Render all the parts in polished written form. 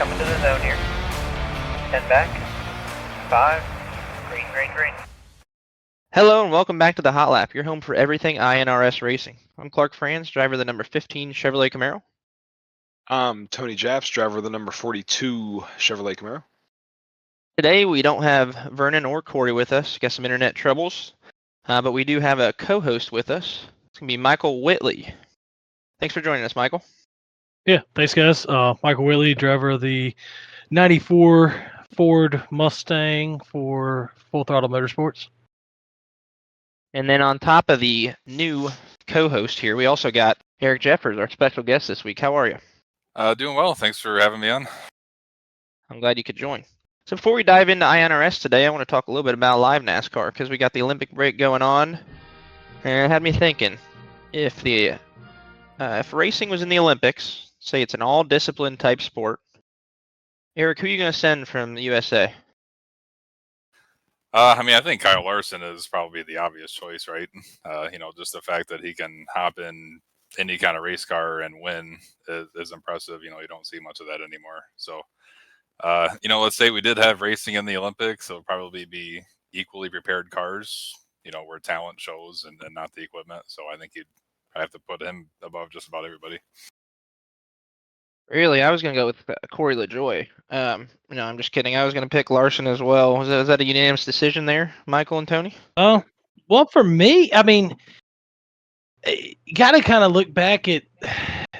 coming to the zone here. 10 back. 5. Green, green, green. Hello and welcome back to the Hot Lap, your home for everything iNRS racing. I'm Clarke Franz, driver of the number 15 Chevrolet Camaro. I'm Tony Japps, driver of the number 42 Chevrolet Camaro. Today we don't have Vernon or Corey with us, got some internet troubles, but we do have a co-host with us. It's going to be Michael Whitley. Thanks for joining us, Michael. Yeah, thanks guys. Michael Whitley, driver of the 94 Ford Mustang for Full Throttle Motorsports. And then on top of the new co-host here, we also got Erik Jeffers, our special guest this week. How are you? Doing well. Thanks for having me on. I'm glad you could join. So before we dive into iNRS today, I want to talk a little bit about live NASCAR because we got the Olympic break going on, and it had me thinking if racing was in the Olympics, say it's an all-discipline type sport, Erik, who are you going to send from the USA? I think Kyle Larson is probably the obvious choice, right? Just the fact that he can hop in any kind of race car and win is impressive. You don't see much of that anymore. So, let's say we did have racing in the Olympics, it'll probably be equally prepared cars, where talent shows and not the equipment. So I think you'd have to put him above just about everybody. Really, I was going to go with Corey LaJoie. I'm just kidding. I was going to pick Larson as well. Was that a unanimous decision there, Michael and Tony? Well, for me, you got to kind of look back at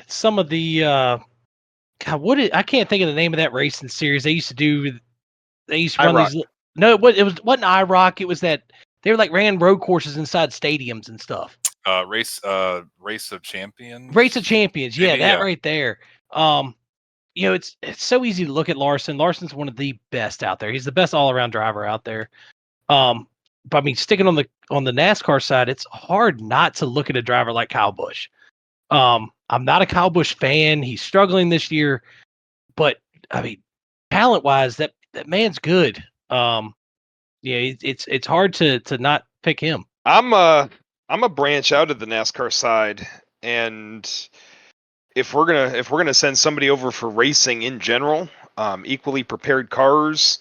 some of the I can't think of the name of that racing series they used to do. They used to run IROC. these. No, it wasn't IROC. It was that they were ran road courses inside stadiums and stuff. Race of Champions. Race of Champions, yeah, Maybe, that yeah. right there. It's so easy to look at Larson. Larson's one of the best out there. He's the best all around driver out there. But sticking on the NASCAR side, it's hard not to look at a driver like Kyle Busch. I'm not a Kyle Busch fan. He's struggling this year, but talent wise, that man's good. It's hard to not pick him. I'm a branch out of the NASCAR side, and if we're gonna send somebody over for racing in general, equally prepared cars,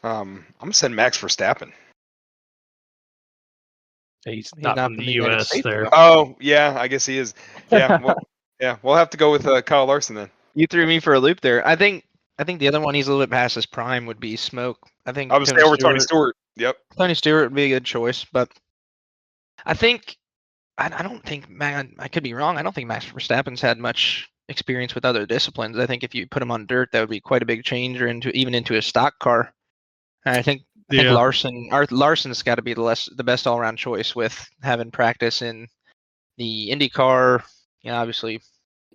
I'm gonna send Max Verstappen. He's not from the United U.S. States, there. Oh yeah, I guess he is. Yeah, we'll have to go with Kyle Larson then. You threw me for a loop there. I think the other one he's a little bit past his prime would be Smoke. I think I would stay over Tony Stewart. Yep. Tony Stewart would be a good choice, but I don't think, man, I could be wrong. I don't think Max Verstappen's had much experience with other disciplines. I think if you put him on dirt, that would be quite a big change, or into a stock car. And I think Larson's got to be the best all-around choice with having practice in the Indy car. Obviously,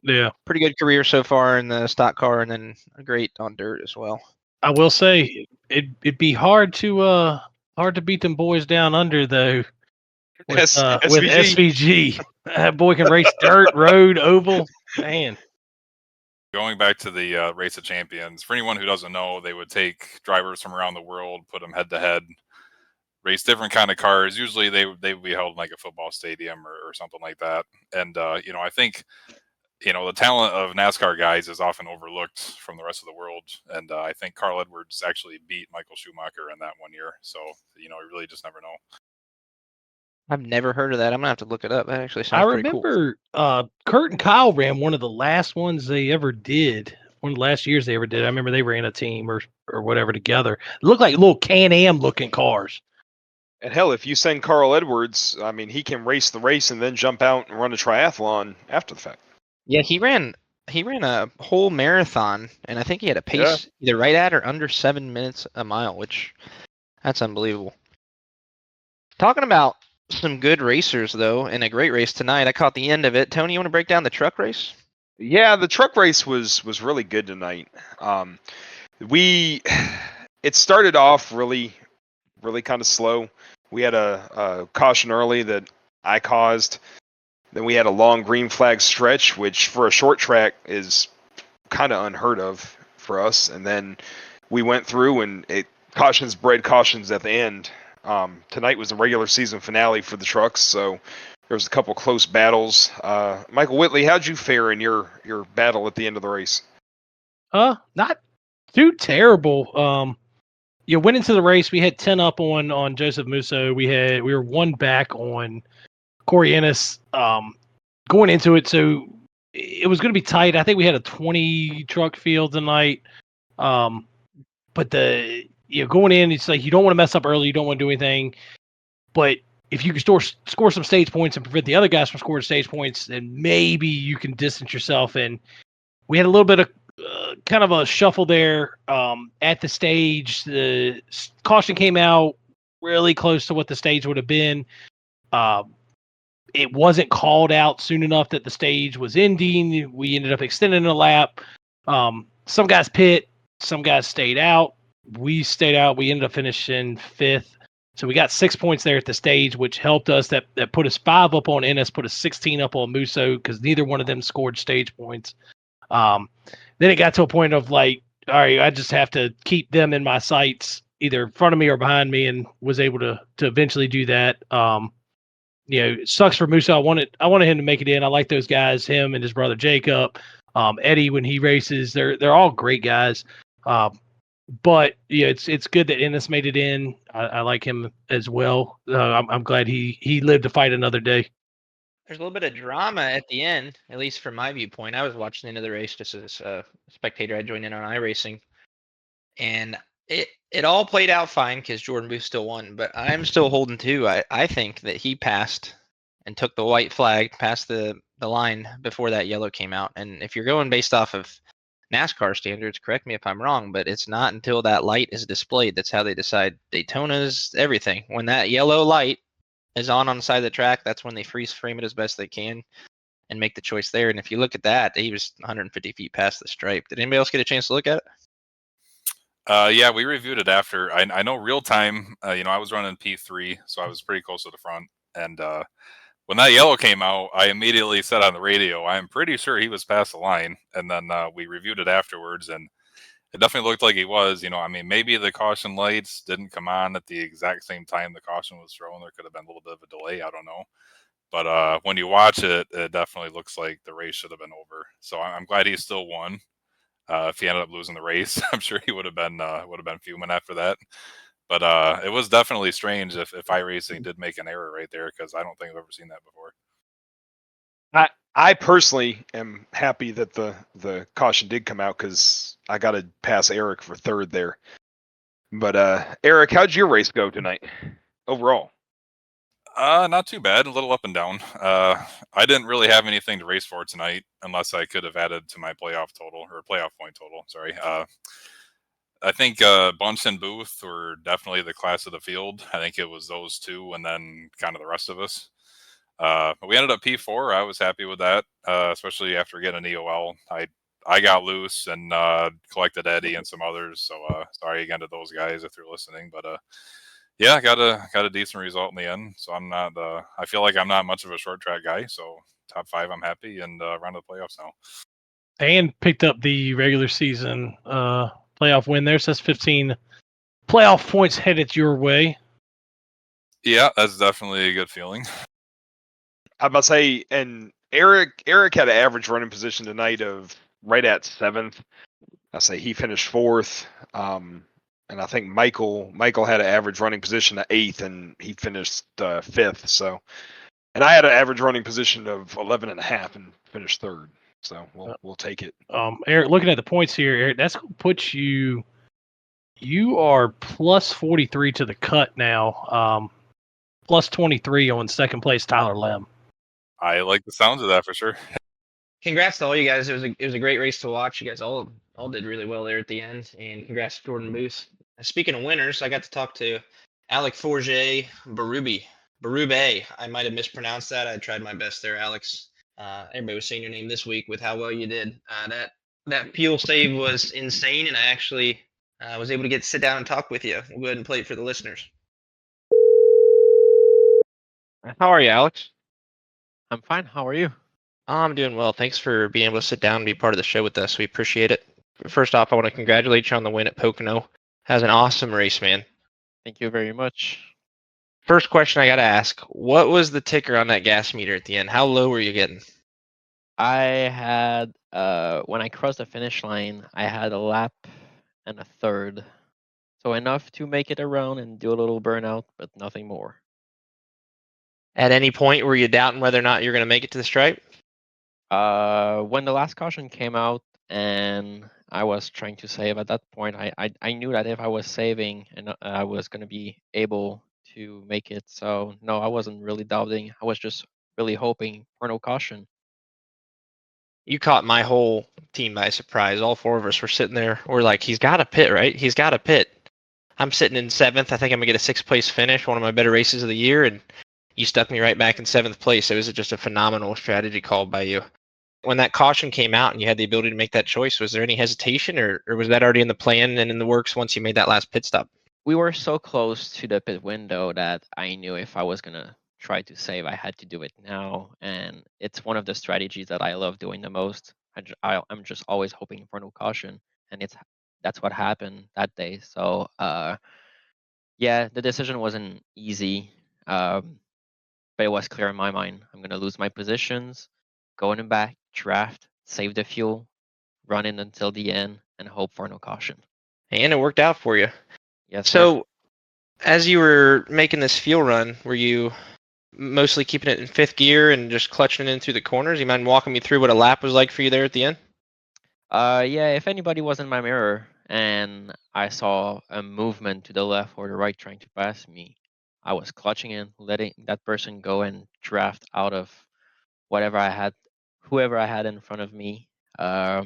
pretty good career so far in the stock car, and then great on dirt as well. I will say it'd be hard to beat them boys down under though. With SVG. That boy can race dirt, road, oval. Man. Going back to the Race of Champions, for anyone who doesn't know, they would take drivers from around the world, put them head to head, race different kind of cars. Usually they would be held in like a football stadium or something like that. And I think the talent of NASCAR guys is often overlooked from the rest of the world. And I think Carl Edwards actually beat Michael Schumacher in that one year. So you really just never know. I've never heard of that. I'm gonna have to look it up. That actually sounds pretty cool. I remember Kurt and Kyle ran one of the last ones they ever did. One of the last years they ever did. I remember they ran a team or whatever together. It looked like little Can-Am looking cars. And hell, if you send Carl Edwards, he can race the race and then jump out and run a triathlon after the fact. Yeah, he ran a whole marathon, and I think he had a pace either right at or under 7 minutes a mile, which that's unbelievable. Talking about some good racers, though, and a great race tonight. I caught the end of it. Tony, you want to break down the truck race? Yeah, the truck race was really good tonight. It started off really kind of slow. We had a caution early that I caused. Then we had a long green flag stretch, which for a short track is kind of unheard of for us. And then we went through, and cautions bred cautions at the end. Tonight was the regular season finale for the trucks, so there was a couple close battles. Michael Whitley, how'd you fare in your battle at the end of the race? Not too terrible. Went into the race. We had 10 up on Joseph Musso. We were 1 back on Corey Ennis. Going into it, so it was going to be tight. I think we had a 20 truck field tonight. But going in, it's like you don't want to mess up early. You don't want to do anything. But if you can score some stage points and prevent the other guys from scoring stage points, then maybe you can distance yourself. And we had a little bit of kind of a shuffle there at the stage. The caution came out really close to what the stage would have been. It wasn't called out soon enough that the stage was ending. We ended up extending a lap. Some guys pit, some guys stayed out. We stayed out. We ended up finishing 5th. So we got 6 points there at the stage, which helped us. That put us 5 up on Ennis, put us 16 up on Musso because neither one of them scored stage points. Then it got to a point of like, all right, I just have to keep them in my sights, either in front of me or behind me, and was able to eventually do that. It sucks for Musso. I wanted him to make it in. I like those guys, him and his brother Jacob, Eddie when he races. They're all great guys. But it's good that Ennis made it in. I like him as well. I'm glad he lived to fight another day. There's a little bit of drama at the end, at least from my viewpoint. I was watching the end of the race just as a spectator. I joined in on iRacing, and it all played out fine because Jordan Booth still won. But I'm still holding to. I think that he passed and took the white flag past the line before that yellow came out. And if you're going based off of NASCAR standards, correct me if I'm wrong, but it's not until that light is displayed. That's how they decide. Daytona's everything. When that yellow light is on the side of the track, that's when they freeze frame it as best they can and make the choice there. And if you look at that, he was 150 feet past the stripe. Did anybody else get a chance to look at it? Yeah, we reviewed it after. I know real time. I was running P3, so I was pretty close to the front. And when that yellow came out, I immediately said on the radio, "I'm pretty sure he was past the line." And then we reviewed it afterwards, and it definitely looked like he was. Maybe the caution lights didn't come on at the exact same time the caution was thrown. There could have been a little bit of a delay. I don't know. But when you watch it, it definitely looks like the race should have been over. So I'm glad he still won. If he ended up losing the race, I'm sure he would have been fuming after that. But it was definitely strange if iRacing did make an error right there, because I don't think I've ever seen that before. I personally am happy that the caution did come out because I got to pass Erik for 3rd there. But Erik, how'd your race go tonight overall? Not too bad. A little up and down. I didn't really have anything to race for tonight, unless I could have added to my playoff total or playoff point total. Sorry. I think Bunch and Booth were definitely the class of the field. I think it was those two, and then kind of the rest of us. But we ended up P4. I was happy with that, especially after getting an EOL. I got loose and collected Eddie and some others. So sorry again to those guys if you're listening. But yeah, got a decent result in the end. So I'm not. I feel like I'm not much of a short track guy. So top 5, I'm happy, and round of the playoffs now. And picked up the regular season playoff win there. So that's 15 playoff points headed your way. Yeah, that's definitely a good feeling. I must say, and Erik had an average running position tonight of right at 7th. I say he finished 4th. And I think Michael had an average running position at 8th, and he finished 5th. So, and I had an average running position of 11.5 and finished 3rd. So we'll take it. Erik, looking at the points here, Erik, that's going to put you. You are plus 43 to the cut now. Plus 23 on 2nd place, Tyler Lem. I like the sounds of that for sure. Congrats to all you guys. It was a great race to watch. You guys all did really well there at the end, and congrats to Jordan Booth. Speaking of winners, I got to talk to Forget-Bérubé. I might have mispronounced that. I tried my best there, Alex. Everybody was saying your name this week with how well you did. That fuel save was insane, and I actually was able to sit down and talk with you. We'll go ahead and play it for the listeners. How are you, Alex? I'm fine. How are you? I'm doing well. Thanks for being able to sit down and be part of the show with us. We appreciate it. First off, I want to congratulate you on the win at Pocono. That was an awesome race, man. Thank you very much. First question I got to ask, what was the ticker on that gas meter at the end? How low were you getting? I had, when I crossed the finish line, I had a lap and a third. So enough to make it around and do a little burnout, but nothing more. At any point, were you doubting whether or not you're going to make it to the stripe? When the last caution came out and I was trying to save at that point, I knew that if I was saving and I was going to be able to make it. So no, I wasn't really doubting. I was just really hoping for no caution. You caught my whole team by surprise. All four of us were sitting there. We're like, he's got a pit, right? He's got a pit. I'm sitting in 7th. I think I'm going to get a 6th place finish, one of my better races of the year, and you stuck me right back in 7th place. It was just a phenomenal strategy call by you. When that caution came out and you had the ability to make that choice, was there any hesitation, or was that already in the plan and in the works once you made that last pit stop? We were so close to the pit window that I knew if I was going to try to save, I had to do it now. And it's one of the strategies that I love doing the most. I'm just always hoping for no caution. And that's what happened that day. So, yeah, the decision wasn't easy, but it was clear in my mind. I'm going to lose my positions, go in the back, draft, save the fuel, run in until the end, and hope for no caution. And it worked out for you. Yes, sir. So, as you were making this fuel run, were you mostly keeping it in 5th gear and just clutching it in through the corners? You mind walking me through what a lap was like for you there at the end? Yeah, if anybody was in my mirror and I saw a movement to the left or the right trying to pass me, I was clutching in, letting that person go and draft out of whatever I had, whoever I had in front of me. I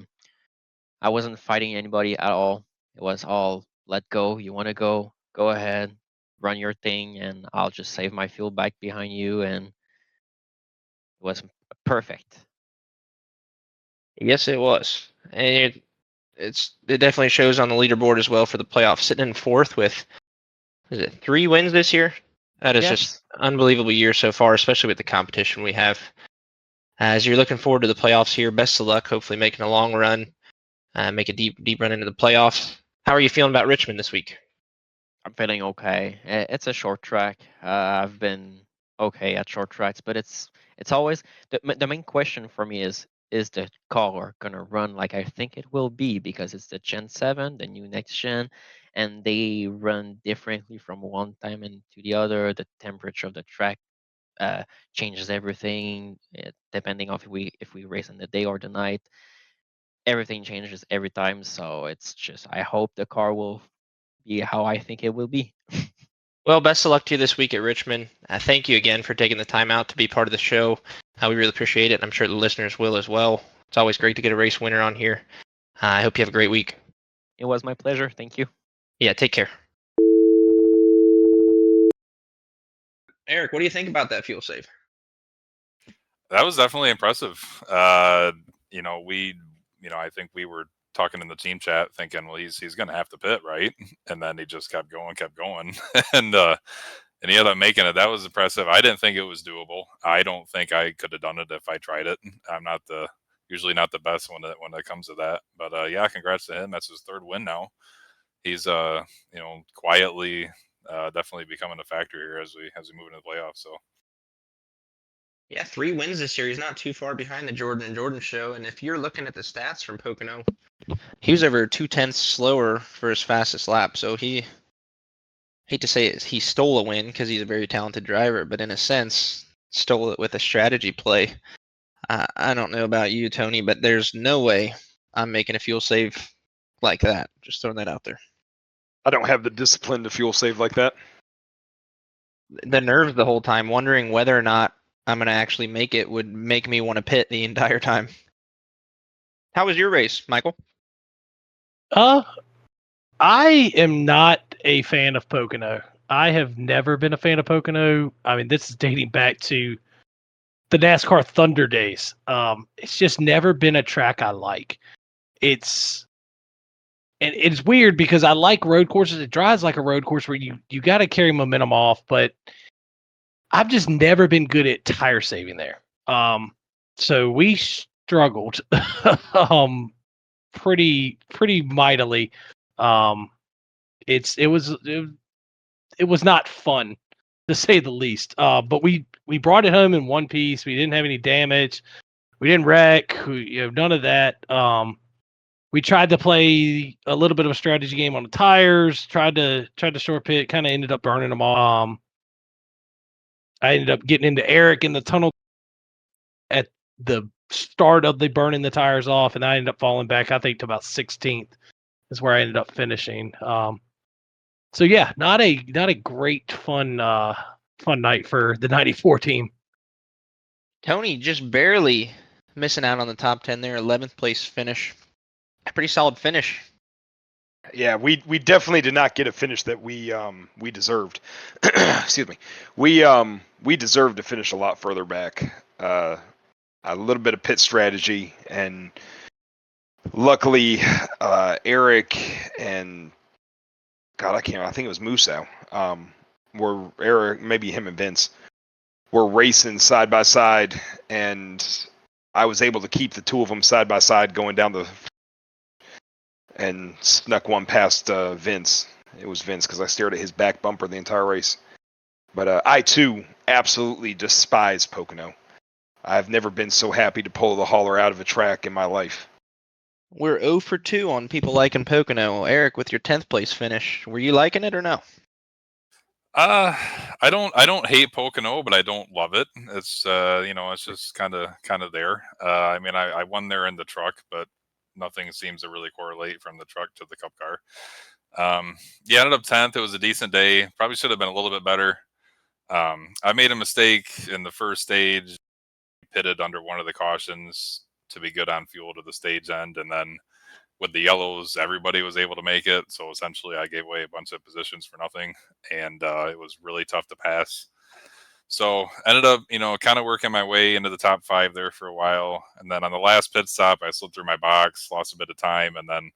wasn't fighting anybody at all. It was all let go. You want to go? Go ahead, run your thing, and I'll just save my fuel back behind you. And it was perfect. Yes, it was. And it definitely shows on the leaderboard as well for the playoffs. Sitting in 4th with, is it 3 wins this year? That is just unbelievable year so far, especially with the competition we have. As you're looking forward to the playoffs here, best of luck. Hopefully making a long run, make a deep run into the playoffs. How are you feeling about Richmond this week? I'm feeling okay. It's a short track. I've been okay at short tracks, but it's always the main question for me is the car gonna run like I think it will be, because it's the Gen 7, the new next gen, and they run differently from one time and to the other. The temperature of the track changes everything, depending on if we race in the day or the night. Everything changes every time, so it's just I hope the car will be how I think it will be. Well, best of luck to you this week at Richmond. Thank you again for taking the time out to be part of the show. We really appreciate it. I'm sure the listeners will as well. It's always great to get a race winner on here. I hope you have a great week. It was my pleasure. Thank you. Yeah, take care. Eric, what do you think about that fuel save? That was definitely impressive. I think we were talking in the team chat thinking, well, he's going to have to pit, right? And then he just kept going. and he ended up making it. That was impressive. I didn't think it was doable. I don't think I could have done it if I tried it. I'm usually not the best when it comes to that. But yeah, congrats to him. That's his 3rd win now. He's quietly definitely becoming a factor here as we move into the playoffs. So. Yeah, 3 wins this year. He's not too far behind the Jordan and Jordan show. And if you're looking at the stats from Pocono, he was over 2/10 slower for his fastest lap. So hate to say it, he stole a win because he's a very talented driver, but in a sense, stole it with a strategy play. I don't know about you, Tony, but there's no way I'm making a fuel save like that. Just throwing that out there. I don't have the discipline to fuel save like that. The nerves the whole time, wondering whether or not I'm going to actually make it, would make me want to pit the entire time. How was your race, Michael? I am not a fan of Pocono. I have never been a fan of Pocono. I mean, this is dating back to the NASCAR Thunder days. It's just never been a track I like. It's weird because I like road courses. It drives like a road course where you got to carry momentum off, but I've just never been good at tire saving there. So we struggled pretty mightily. It was not fun, to say the least. But we brought it home in one piece. We didn't have any damage. We didn't wreck. None of that. we tried to play a little bit of a strategy game on the tires. Tried to short pit. Kind of ended up burning them all. I ended up getting into Erik in the tunnel at the start of the burning the tires off, and I ended up falling back. I think to about 16th is where I ended up finishing. So yeah, not a great fun night for the '94 team. Tony just barely missing out on the top 10 there, 11th place finish. A pretty solid finish. Yeah, we definitely did not get a finish that we deserved. Excuse me. We deserved to finish a lot further back. A little bit of pit strategy, and luckily Erik and I think it was Musa. Were Erik, maybe him and Vince, were racing side by side, and I was able to keep the two of them side by side going down and snuck one past Vince. It was Vince because I stared at his back bumper the entire race. But I too absolutely despise Pocono. I've never been so happy to pull the hauler out of a track in my life. We're 0 for 2 on people liking Pocono. Erik, with your 10th place finish, were you liking it or no? I don't hate Pocono, but I don't love it. It's it's just kind of there. I mean, I won there in the truck, but nothing seems to really correlate from the truck to the Cup car. Yeah, ended up 10th. It was a decent day. Probably should have been a little bit better. I made a mistake in the first stage. Pitted under one of the cautions to be good on fuel to the stage end, and then with the yellows, everybody was able to make it. So essentially, I gave away a bunch of positions for nothing, and it was really tough to pass. So ended up, kind of working my way into the top 5 there for a while, and then on the last pit stop, I slid through my box, lost a bit of time, and then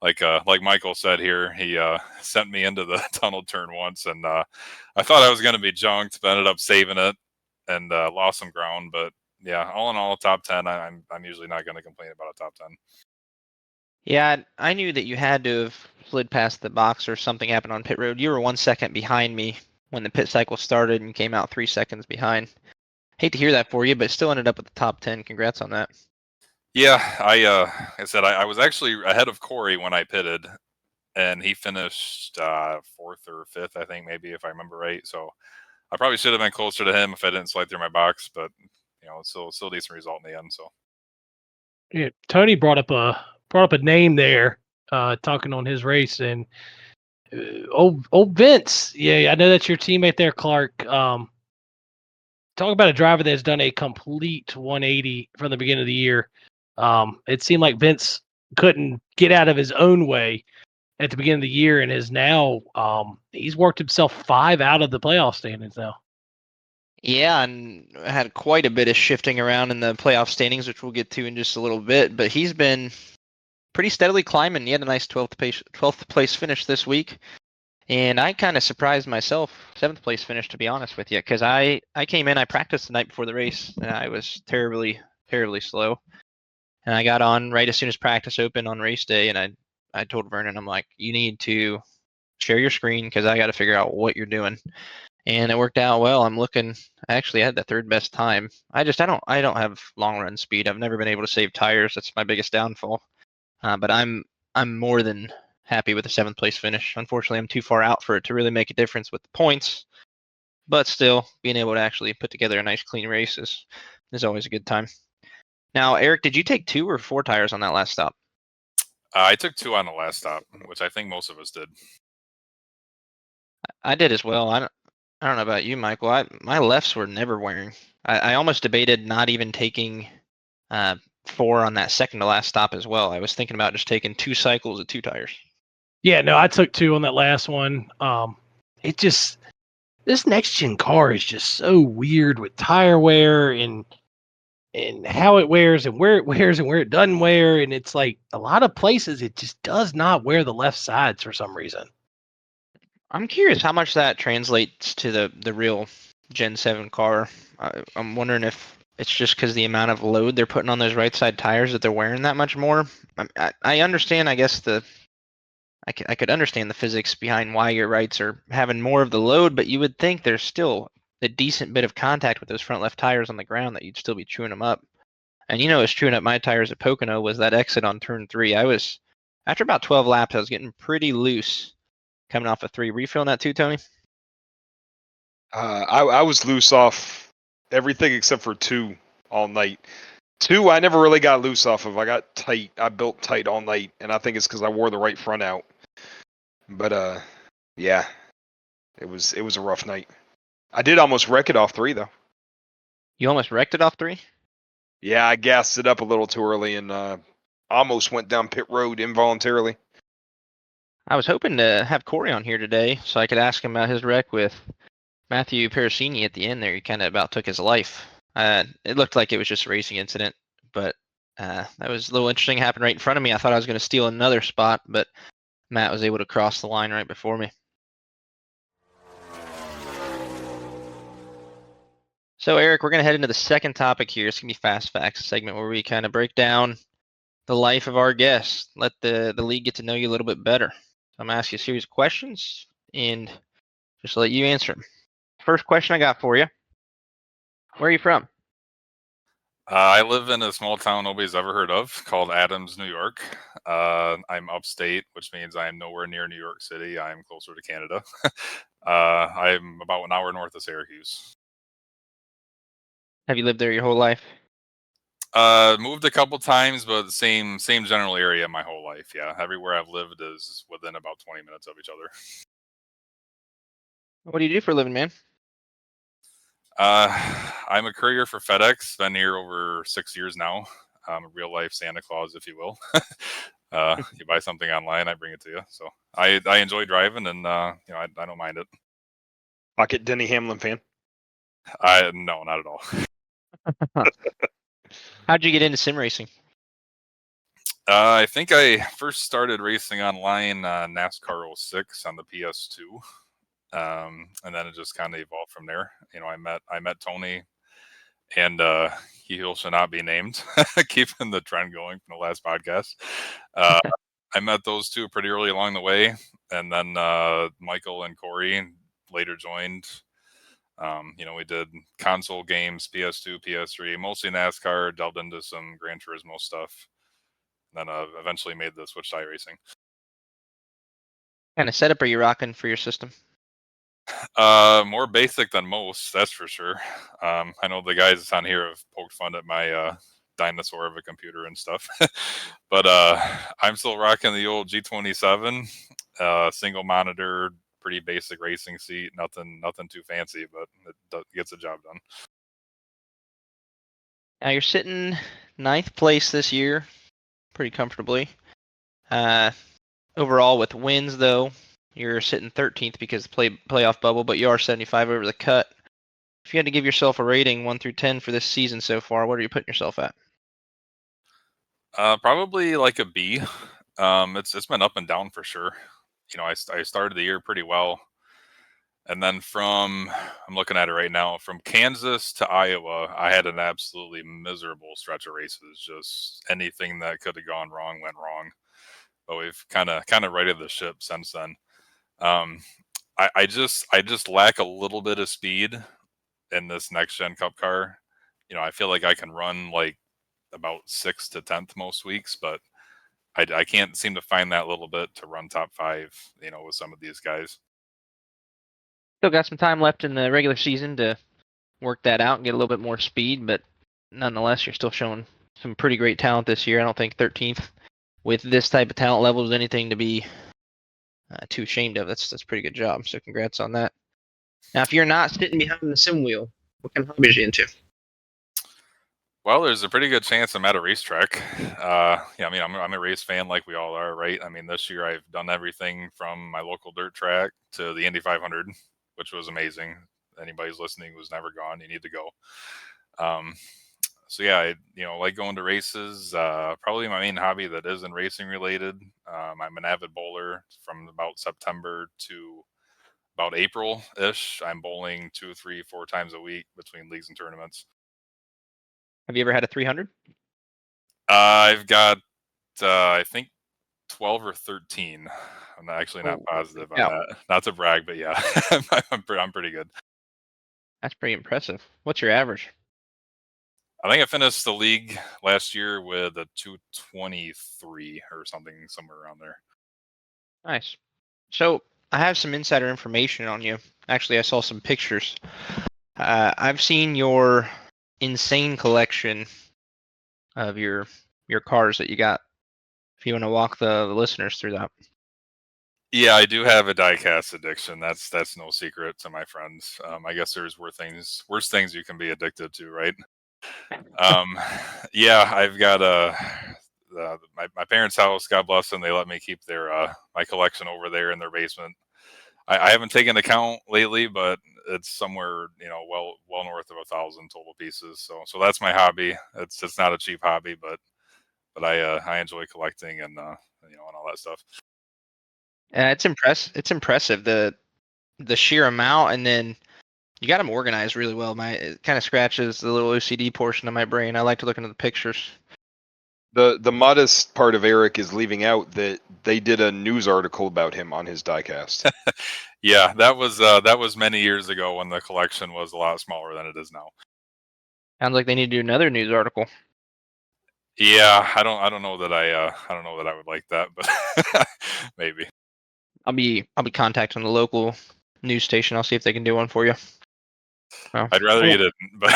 like Michael said here, he sent me into the tunnel turn once, and I thought I was going to be junked, but ended up saving it and lost some ground. But yeah, all in all, top 10. I'm usually not going to complain about a top 10. Yeah, I knew that you had to have slid past the box or something happened on pit road. You were 1 second behind me when the pit cycle started and came out 3 seconds behind. Hate to hear that for you, but still ended up at the top 10. Congrats on that. Yeah, I said I was actually ahead of Corey when I pitted, and he finished 4th or 5th, I think, maybe, if I remember right. So I probably should have been closer to him if I didn't slide through my box, but it's still a decent result in the end. So Yeah, Tony brought up a name there, talking on his race, and old Vince. Yeah, I know that's your teammate there, Clark. Talk about a driver that's done a complete 180 from the beginning of the year. It seemed like Vince couldn't get out of his own way at the beginning of the year, and is now he's worked himself 5 out of the playoff standings now. Yeah, and had quite a bit of shifting around in the playoff standings, which we'll get to in just a little bit. But he's been pretty steadily climbing. He had a nice 12th place finish this week. And I kind of surprised myself, 7th place finish, to be honest with you, because I came in, I practiced the night before the race, and I was terribly, terribly slow. And I got on right as soon as practice opened on race day, and I told Vernon, I'm like, you need to share your screen because I got to figure out what you're doing. And it worked out well. I actually had the 3rd best time. I don't have long run speed. I've never been able to save tires. That's my biggest downfall. But I'm more than happy with the 7th place finish. Unfortunately, I'm too far out for it to really make a difference with the points. But still, being able to actually put together a nice clean race is always a good time. Now, Erik, did you take 2 or 4 tires on that last stop? I took 2 on the last stop, which I think most of us did. I did as well. I don't know about you, Michael. My lefts were never wearing. I almost debated not even taking 4 on that second to last stop as well. I was thinking about just taking 2 cycles of 2 tires. Yeah, no, I took 2 on that last one. This next gen car is just so weird with tire wear and how it wears and where it wears and where it doesn't wear, and it's like a lot of places it just does not wear the left sides for some reason. I'm curious how much that translates to the real Gen 7 car. I'm wondering if it's just because the amount of load they're putting on those right side tires that they're wearing that much more. I understand, I guess, I could understand the physics behind why your rights are having more of the load, but you would think there's still a decent bit of contact with those front left tires on the ground that you'd still be chewing them up. And you know, it's chewing up my tires at Pocono was that exit on turn 3. After about 12 laps, I was getting pretty loose coming off of 3. Were you feeling that too, Tony? I was loose off everything except for 2 all night. 2, I never really got loose off of. I got tight. I built tight all night, and I think it's because I wore the right front out. But yeah, it was a rough night. I did almost wreck it off 3 though. You almost wrecked it off 3? Yeah, I gassed it up a little too early and almost went down pit road involuntarily. I was hoping to have Corey on here today so I could ask him about his wreck with Matthew Parasini at the end there. He kind of about took his life. It looked like it was just a racing incident, but that was a little interesting. Happened right in front of me. I thought I was going to steal another spot, but Matt was able to cross the line right before me. So, Eric, we're going to head into the second topic here. It's going to be Fast Facts, a segment where we kind of break down the life of our guests, let the league get to know you a little bit better. So I'm going to ask you a series of questions and just let you answer them. First question I got for you. Where are you from? I live in a small town nobody's ever heard of called Adams, New York. I'm upstate, which means I'm nowhere near New York City. I'm closer to Canada. I'm about an hour north of Syracuse. Have you lived there your whole life? Moved a couple times, but same general area my whole life. Yeah, everywhere I've lived is within about 20 minutes of each other. What do you do for a living, man? I'm a courier for FedEx. Been here over 6 years now. I'm a real life Santa Claus, if you will. You buy something online, I bring it to you. So I enjoy driving, and I don't mind it. Pocket Denny Hamlin fan. No, not at all. How'd you get into sim racing? I think I first started racing online NASCAR 06 on the PS2. And then it just kind of evolved from there. I met Tony, and he shall not be named, keeping the trend going from the last podcast. I met those two pretty early along the way, and then Michael and Corey later joined. We did console games, PS2, PS3, mostly NASCAR, delved into some Gran Turismo stuff, then eventually made the switch to iRacing. What kind of setup are you rocking for your system? More basic than most, that's for sure. I know the guys on here have poked fun at my dinosaur of a computer and stuff, but I'm still rocking the old G27, single monitor, pretty basic racing seat, nothing too fancy, but it gets the job done. Now you're sitting 9th place this year, pretty comfortably. Overall with wins though, you're sitting 13th because of the playoff bubble, but you are 75 over the cut. If you had to give yourself a rating 1 through 10 for this season so far, what are you putting yourself at? Probably like a B. It's been up and down for sure. I started the year pretty well, and then I'm looking at it right now, from Kansas to Iowa, I had an absolutely miserable stretch of races. Just anything that could have gone wrong went wrong. But we've kind of righted the ship since then. I just lack a little bit of speed in this next gen Cup car. I feel like I can run like about 6th to 10th most weeks, but I can't seem to find that little bit to run top 5, with some of these guys. Still got some time left in the regular season to work that out and get a little bit more speed, but nonetheless, you're still showing some pretty great talent this year. I don't think 13th with this type of talent level is anything to be too ashamed of. That's a pretty good job. So congrats on that. Now, if you're not sitting behind the sim wheel, what kind of hobbies are you into? Well, there's a pretty good chance I'm at a racetrack. I'm a race fan like we all are, right? I mean, this year I've done everything from my local dirt track to the Indy 500, which was amazing. Anybody's listening who's never gone, you need to go. So yeah, I like going to races. Probably my main hobby that isn't racing related. I'm an avid bowler from about September to about April-ish. I'm bowling 2, 3, 4 times a week between leagues and tournaments. Have you ever had a 300? I've got, I think, 12 or 13. I'm actually not positive on that. Not to brag, but yeah, I'm pretty good. That's pretty impressive. What's your average? I think I finished the league last year with a 223 or something, somewhere around there. Nice. So I have some insider information on you. Actually, I saw some pictures. I've seen your insane collection of your cars that you got. If you want to walk the listeners through that. Yeah, I do have a diecast addiction. That's no secret to my friends. I guess there's worse things you can be addicted to, right? Yeah, I've got my parents' house. God bless them. They let me keep their my collection over there in their basement. I haven't taken account lately, but it's somewhere well north of 1,000 total pieces. So that's my hobby. It's not a cheap hobby, but I enjoy collecting and and all that stuff. It's impressive the sheer amount, and then you got them organized really well. It kind of scratches the little OCD portion of my brain. I like to look into the pictures. The modest part of Erik is leaving out that they did a news article about him on his diecast. Yeah, that was many years ago when the collection was a lot smaller than it is now. Sounds like they need to do another news article. Yeah, I don't know that I would like that, but maybe. I'll be contacting the local news station. I'll see if they can do one for you. Well, I'd rather you didn't, but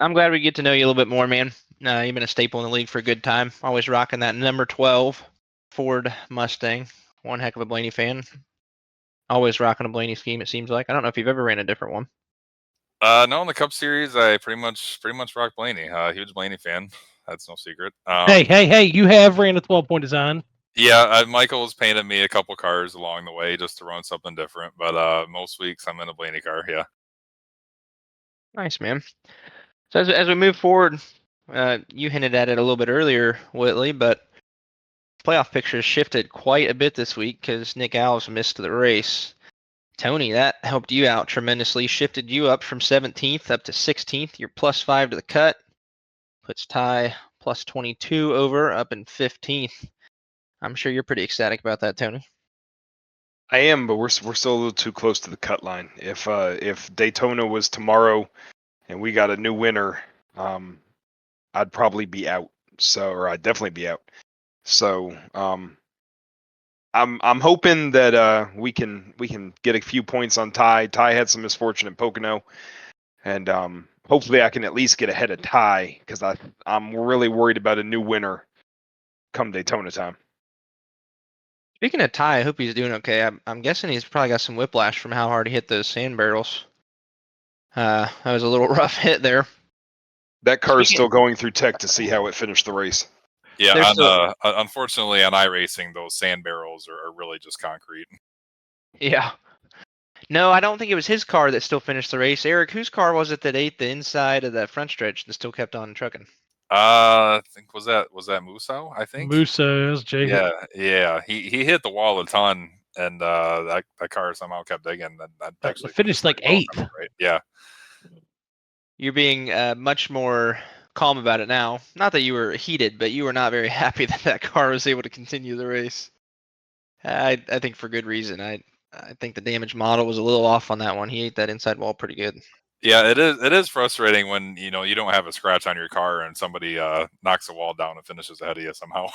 I'm glad we get to know you a little bit more, man. You've been a staple in the league for a good time. Always rocking that number 12 Ford Mustang. One heck of a Blaney fan. Always rocking a Blaney scheme, it seems like. I don't know if you've ever ran a different one. No, in the Cup Series, I pretty much rock Blaney. Huge Blaney fan. That's no secret. Hey! You have ran a 12-point design. Yeah, Michael's painted me a couple cars along the way just to run something different, but most weeks I'm in a Blaney car. Yeah. Nice, man. So as we move forward, you hinted at it a little bit earlier, Whitley, but playoff pictures shifted quite a bit this week because Nick Alves missed the race. Tony, that helped you out tremendously. Shifted you up from 17th up to 16th. You're +5 to the cut. Puts Ty +22 over, up in 15th. I'm sure you're pretty ecstatic about that, Tony. I am, but we're still a little too close to the cut line. If Daytona was tomorrow and we got a new winner, I'd probably be out. Or I'd definitely be out. So I'm hoping that we can get a few points on Ty. Ty had some misfortune in Pocono, and hopefully I can at least get ahead of Ty because I'm really worried about a new winner come Daytona time. Speaking of Ty, I hope he's doing okay. I'm guessing he's probably got some whiplash from how hard he hit those sand barrels. That was a little rough hit there. That car is still going through tech to see how it finished the race. Yeah, unfortunately on iRacing, those sand barrels are really just concrete. Yeah. No, I don't think it was his car that still finished the race. Erik, whose car was it that ate the inside of that front stretch and still kept on trucking? I think was that Musso? I think Musso, was Jay. Yeah. He hit the wall a ton, and that car somehow kept digging. That actually finished like 8th. Right? Yeah. You're being much more calm about it now. Not that you were heated, but you were not very happy that car was able to continue the race. I think for good reason. I think the damage model was a little off on that one. He ate that inside wall pretty good. Yeah, it is frustrating when you don't have a scratch on your car and somebody knocks the wall down and finishes ahead of you somehow.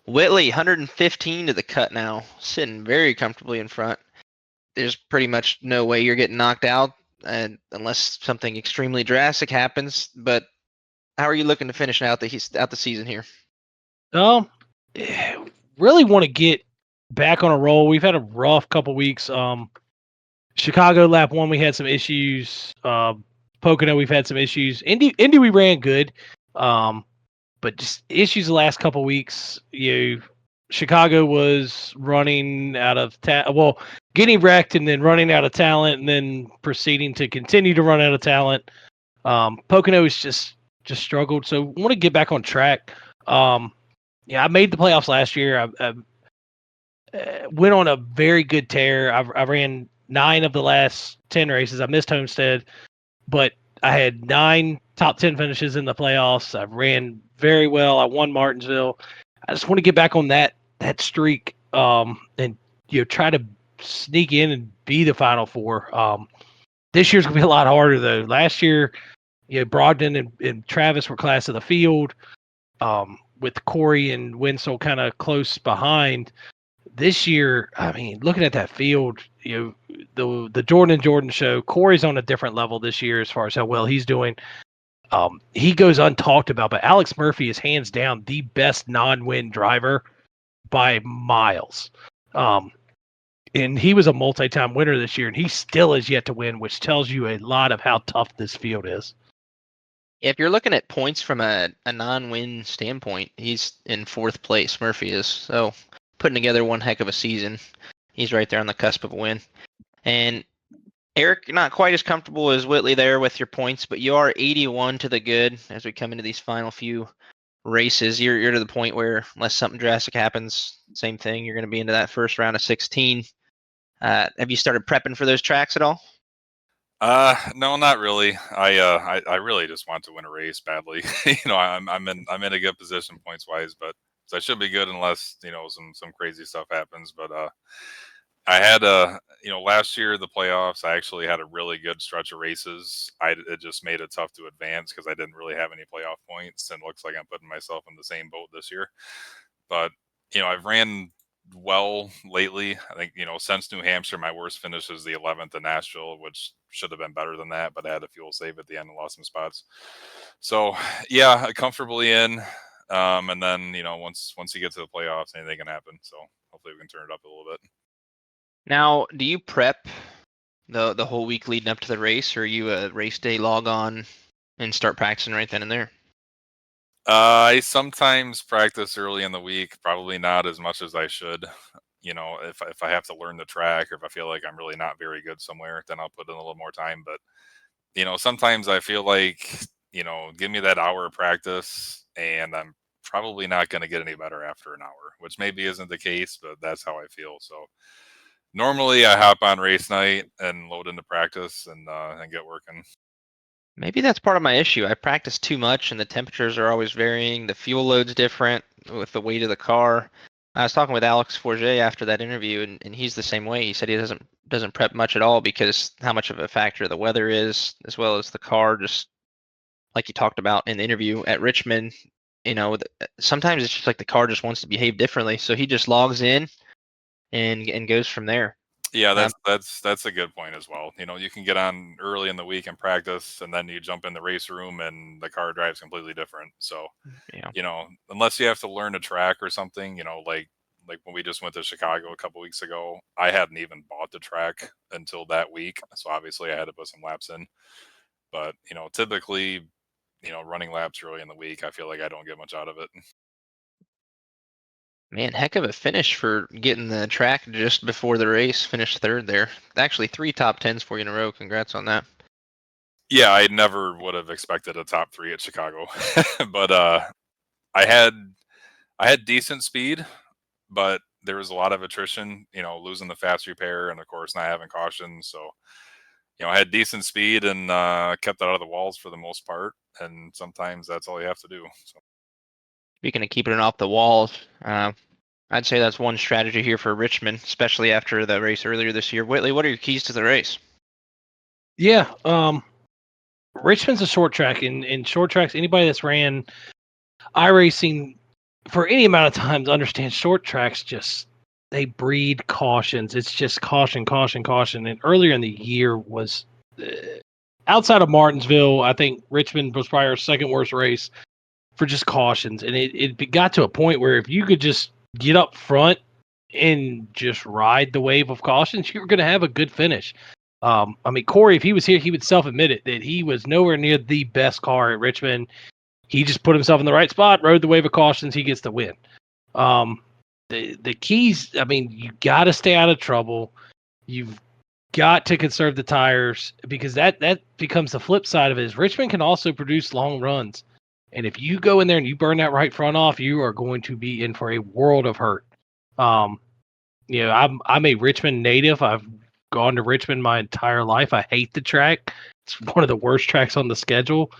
Whitley, 115 to the cut now, sitting very comfortably in front. There's pretty much no way you're getting knocked out, unless something extremely drastic happens. But how are you looking to finish out the season here? Really want to get back on a roll. We've had a rough couple weeks. Chicago lap 1, we had some issues. Pocono, we've had some issues. Indy we ran good. But just issues the last couple weeks. Chicago was running out of getting wrecked and then running out of talent and then proceeding to continue to run out of talent. Pocono has just struggled. So want to get back on track. I made the playoffs last year. I went on a very good tear. I ran 9 of the last 10 races. I missed Homestead, but I had 9 top 10 finishes in the playoffs. I ran very well. I won Martinsville. I just want to get back on that streak and try to sneak in and be the Final Four. This year's gonna be a lot harder though. Last year, Brogdon and Travis were class of the field, with Corey and Winslow kind of close behind. This year, I mean, looking at that field, the Jordan and Jordan show, Corey's on a different level this year as far as how well he's doing. He goes untalked about, but Alex Murphy is hands down the best non-win driver by miles. And he was a multi-time winner this year, and he still is yet to win, which tells you a lot of how tough this field is. If you're looking at points from a non-win standpoint, he's in 4th place. Murphy is. So putting together one heck of a season. He's right there on the cusp of a win. And Erik, you're not quite as comfortable as Whitley there with your points, but you are 81 to the good as we come into these final few races. You're to the point where, unless something drastic happens, same thing, you're going to be into that first round of 16. Have you started prepping for those tracks at all? No, not really. I really just want to win a race badly. I'm in a good position points wise, but so I should be good unless some crazy stuff happens. But I had last year the playoffs, I actually had a really good stretch of races. It just made it tough to advance because I didn't really have any playoff points, and it looks like I'm putting myself in the same boat this year. But I've ran well lately. I think since New Hampshire, my worst finish is the 11th in Nashville, which should have been better than that, but I had a fuel save at the end and lost some spots. So yeah, comfortably in. And then once you get to the playoffs, anything can happen. So hopefully we can turn it up a little bit. Now, do you prep the whole week leading up to the race, or are you a race day log on and start practicing right then and there? I sometimes practice early in the week, probably not as much as I should. If I have to learn the track, or if I feel like I'm really not very good somewhere, then I'll put in a little more time. But sometimes I feel like give me that hour of practice, and I'm probably not going to get any better after an hour, which maybe isn't the case, but that's how I feel. So normally I hop on race night and load into practice and get working. Maybe that's part of my issue. I practice too much, and the temperatures are always varying. The fuel load's different with the weight of the car. I was talking with Alex Forget after that interview, and he's the same way. He said he doesn't prep much at all because how much of a factor the weather is, as well as the car. Just like you talked about in the interview at Richmond, sometimes it's just like the car just wants to behave differently. So he just logs in and goes from there. Yeah, that's a good point as well. You can get on early in the week and practice, and then you jump in the race room and the car drives completely different. So, yeah. Unless you have to learn a track or something, like when we just went to Chicago a couple weeks ago, I hadn't even bought the track until that week. So obviously I had to put some laps in. But, typically, running laps early in the week, I feel like I don't get much out of it. Man, heck of a finish for getting the track just before the race. Finished 3rd there. Actually, 3 top 10s for you in a row. Congrats on that. Yeah, I never would have expected a top 3 at Chicago, but I had decent speed, but there was a lot of attrition. Losing the fast repair, and of course not having caution. So, I had decent speed and kept it out of the walls for the most part. And sometimes that's all you have to do. So. Speaking of keeping it off the walls, I'd say that's one strategy here for Richmond, especially after the race earlier this year. Whitley, what are your keys to the race? Yeah, Richmond's a short track, and in short tracks, anybody that's ran iRacing for any amount of times understands short tracks they breed cautions. It's just caution. And earlier in the year was outside of Martinsville, I think Richmond was probably our 2nd worst race for just cautions. And it got to a point where if you could just get up front and just ride the wave of cautions, you were going to have a good finish. Corey, if he was here, he would self-admit it, that he was nowhere near the best car at Richmond. He just put himself in the right spot, rode the wave of cautions, he gets the win. The keys, you got to stay out of trouble. You've got to conserve the tires, because that becomes the flip side of it. Is Richmond can also produce long runs. And if you go in there and you burn that right front off, you are going to be in for a world of hurt. I'm a Richmond native. I've gone to Richmond my entire life. I hate the track. It's one of the worst tracks on the schedule,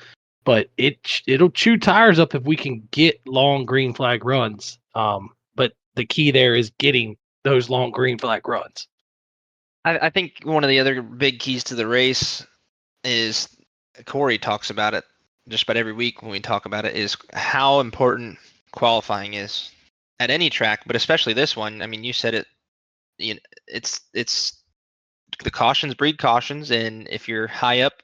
but it'll chew tires up if we can get long green flag runs. But the key there is getting those long green flag runs. I think one of the other big keys to the race is Corey talks about it just about every week when we talk about it, is how important qualifying is at any track, but especially this one. I mean, you said it. You know, it's the cautions breed cautions, and if you're high up,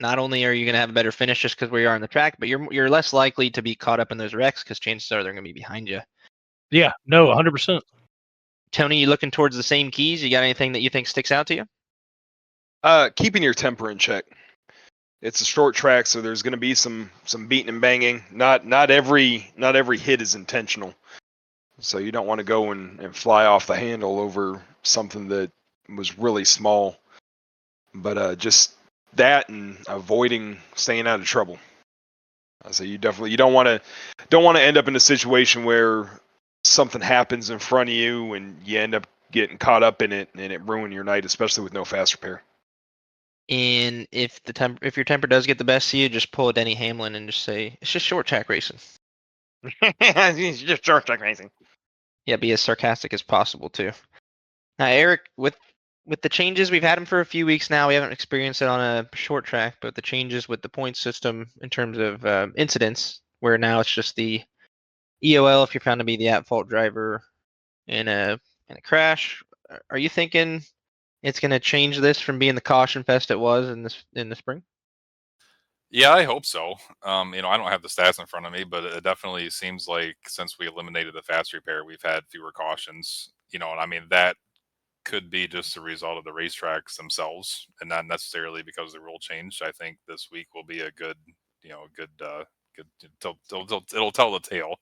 not only are you going to have a better finish just because where you are on the track, but you're less likely to be caught up in those wrecks because chances are they're going to be behind you. Yeah, no, 100%. Tony, you looking towards the same keys? You got anything that you think sticks out to you? Keeping your temper in check. It's a short track, so there's going to be some beating and banging. Not every hit is intentional, so you don't want to go and fly off the handle over something that was really small. But just that and avoiding staying out of trouble. So you don't want to end up in a situation where something happens in front of you and you end up getting caught up in it and it ruin your night, especially with no fast repair. And if your temper does get the best of you, just pull a Denny Hamlin and just say it's just short track racing. It's just short track racing. Yeah, be as sarcastic as possible too. Now, Erik, with the changes, we've had them for a few weeks now. We haven't experienced it on a short track, but the changes with the point system in terms of incidents, where now it's just the EOL if you're found to be the at-fault driver in a crash. Are you thinking it's going to change this from being the caution fest it was in the spring? Yeah, I hope so. I don't have the stats in front of me, but it definitely seems like since we eliminated the fast repair, we've had fewer cautions. And I mean that could be just a result of the racetracks themselves, and not necessarily because of the rule change. I think this week will be a good, it'll tell the tale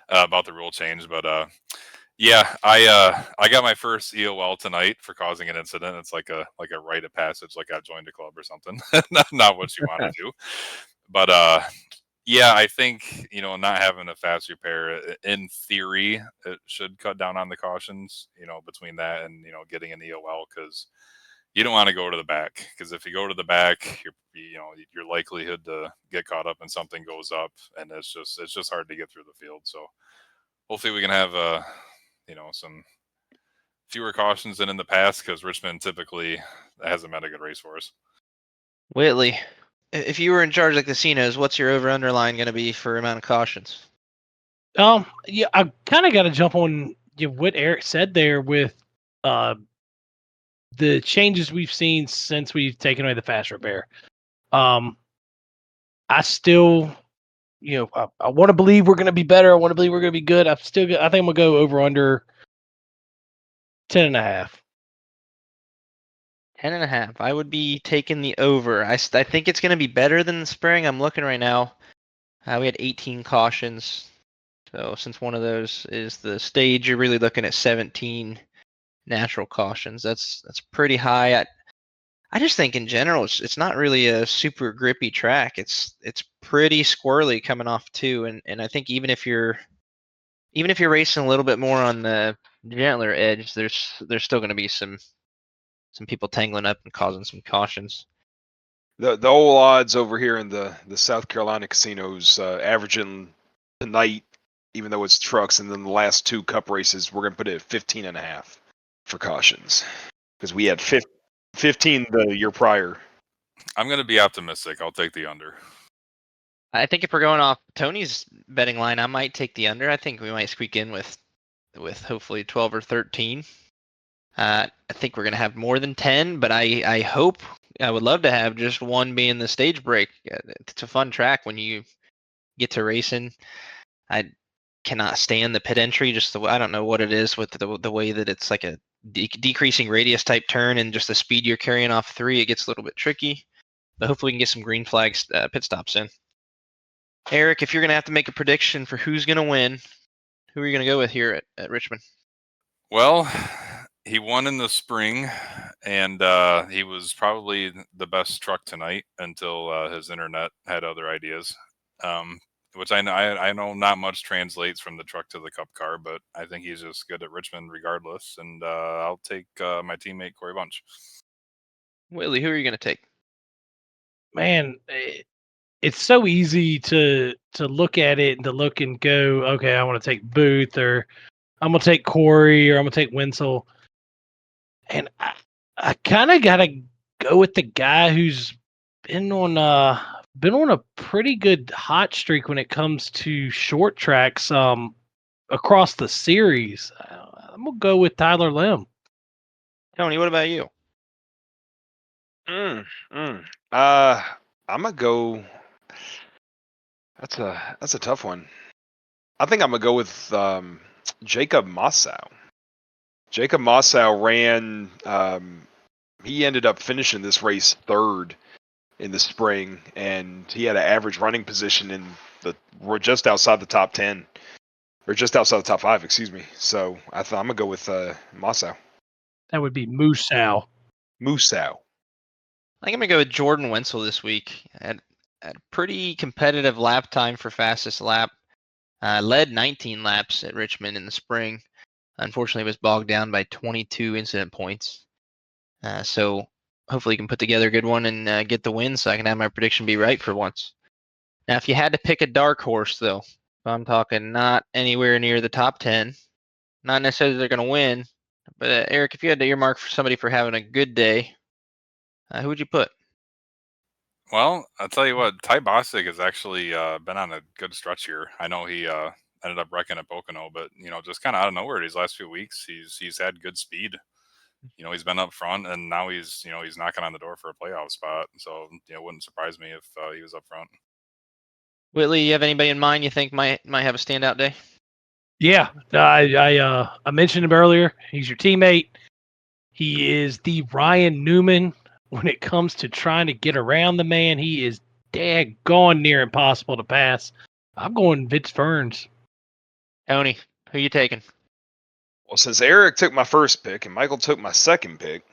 about the rule change. But yeah, I got my first EOL tonight for causing an incident. It's like a rite of passage, like I've joined a club or something. not what you want to do, but yeah, I think not having a fast repair, in theory, it should cut down on the cautions. Between that and getting an EOL, because you don't want to go to the back. Because if you go to the back, your likelihood to get caught up and something goes up, and it's just hard to get through the field. So hopefully we can have some fewer cautions than in the past, because Richmond typically hasn't been a good race for us. Whitley, if you were in charge of the casinos, what's your over-under line going to be for amount of cautions? Yeah, I kind of got to jump on what Erik said there with the changes we've seen since we've taken away the fast repair. I still, I want to believe we're going to be better. I want to believe we're going to be good. I think I'm going to go over under 10.5. 10.5. I would be taking the over. I think it's going to be better than the spring. I'm looking right now. We had 18 cautions. So since one of those is the stage, you're really looking at 17 natural cautions. That's pretty high. I just think in general it's not really a super grippy track. It's pretty squirrely coming off too, and I think even if you're racing a little bit more on the gentler edge, there's still going to be some people tangling up and causing some cautions. The old odds over here in the South Carolina casinos averaging tonight, even though it's trucks, and then the last two cup races, we're going to put it at 15.5 for cautions, because we had 15 the year prior. I'm going to be optimistic. I'll take the under. I think if we're going off Tony's betting line, I might take the under. I think we might squeak in with hopefully 12 or 13. I think we're going to have more than 10, but I hope, I would love to have just one being the stage break. It's a fun track when you get to racing. I cannot stand the pit entry. I don't know what it is with the way that it's like a decreasing radius type turn, and just the speed you're carrying off 3, it gets a little bit tricky. But hopefully we can get some green flags pit stops in. Erik, if you're going to have to make a prediction for who's going to win, who are you going to go with here at Richmond? Well, he won in the spring, and he was probably the best truck tonight until his internet had other ideas, which I know not much translates from the truck to the cup car, but I think he's just good at Richmond regardless, and I'll take my teammate Corey Bunch. Whitley, who are you going to take? Man, it's so easy to look at it and to look and go, okay, I want to take Booth, or I'm going to take Corey, or I'm going to take Winsell. And I kind of gotta go with the guy who's been on a pretty good hot streak when it comes to short tracks across the series. I'm gonna go with Tyler Lim. Tony, what about you? I'm gonna go. That's a tough one. I think I'm gonna go with Jacob Mossau. Jacob Mossau ran. He ended up finishing this race third in the spring, and he had an average running position we're just outside the top 10, or just outside the top 5, excuse me. So I'm gonna go with Mossau. That would be Moosau. Moosau. I think I'm gonna go with Jordan Wenzel this week. Had a pretty competitive lap time for fastest lap. Led 19 laps at Richmond in the spring. Unfortunately, was bogged down by 22 incident points. So hopefully, he can put together a good one and get the win, so I can have my prediction be right for once. Now, if you had to pick a dark horse, though, I'm talking not anywhere near the top 10, not necessarily they're going to win, but Eric, if you had to earmark for somebody for having a good day, who would you put? Well, I'll tell you what, Ty Bostic has actually been on a good stretch here. I know he ended up wrecking at Pocono, but just kind of out of nowhere these last few weeks, he's had good speed. He's been up front, and now he's knocking on the door for a playoff spot. So it wouldn't surprise me if he was up front. Whitley, you have anybody in mind you think might have a standout day? Yeah, I mentioned him earlier. He's your teammate. He is the Ryan Newman when it comes to trying to get around the man. He is daggone near impossible to pass. I'm going Vince Ferns. Tony, who you taking? Well, since Eric took my first pick and Michael took my second pick,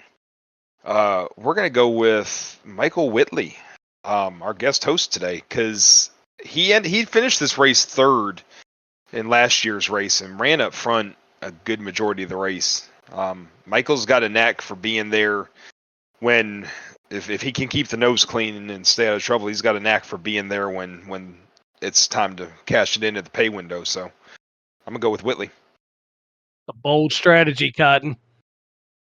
we're gonna go with Michael Whitley, our guest host today, because he finished this race third in last year's race and ran up front a good majority of the race. Michael's got a knack for being there when if he can keep the nose clean and stay out of trouble, he's got a knack for being there when it's time to cash it in at the pay window. So I'm gonna go with Whitley. A bold strategy, Cotton.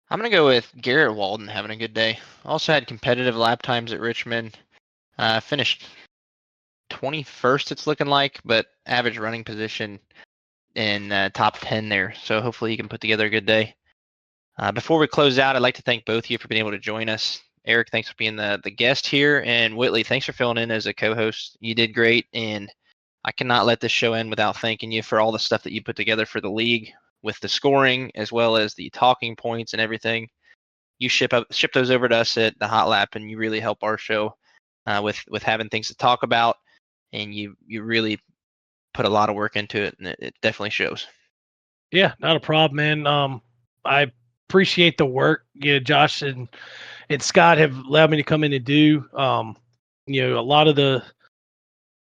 I'm going to go with Garrett Walden having a good day. Also had competitive lap times at Richmond. Finished 21st, it's looking like, but average running position in top 10 there. So hopefully he can put together a good day. Before we close out, I'd like to thank both of you for being able to join us. Eric, thanks for being the guest here. And Whitley, thanks for filling in as a co-host. You did great. And I cannot let this show end without thanking you for all the stuff that you put together for the league, with the scoring as well as the talking points and everything. You ship those over to us at the Hot Lap, and you really help our show with having things to talk about. And you really put a lot of work into it, and it definitely shows. Yeah, not a problem, man. I appreciate the work. Josh and Scott have allowed me to come in and do. A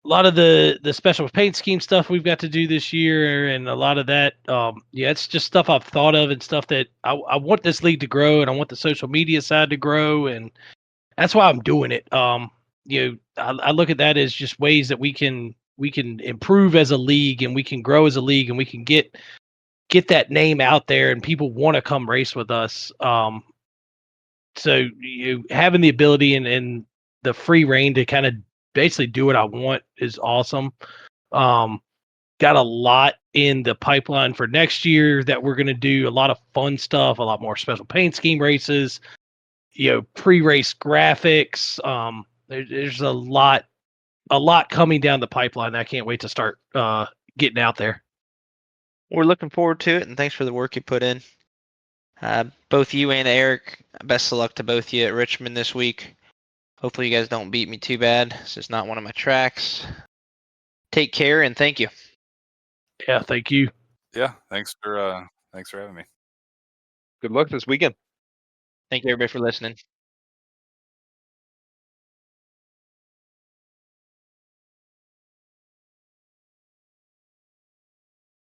lot of the special paint scheme stuff we've got to do this year, and a lot of that. It's just stuff I've thought of and stuff that I want this league to grow, and I want the social media side to grow, and that's why I'm doing it. I look at that as just ways that we can improve as a league, and we can grow as a league, and we can get that name out there, and people want to come race with us. So having the ability and the free reign to kind of basically do what I want is awesome. Got a lot in the pipeline for next year that we're going to do. A lot of fun stuff, a lot more special paint scheme races, pre-race graphics. There's a lot coming down the pipeline. I can't wait to start getting out there. We're looking forward to it, and thanks for the work you put in. Both you and Eric, best of luck to both of you at Richmond this week. Hopefully you guys don't beat me too bad. This is not one of my tracks. Take care, and thank you. Yeah, thank you. Yeah, thanks for having me. Good luck this weekend. Thank you, everybody, for listening.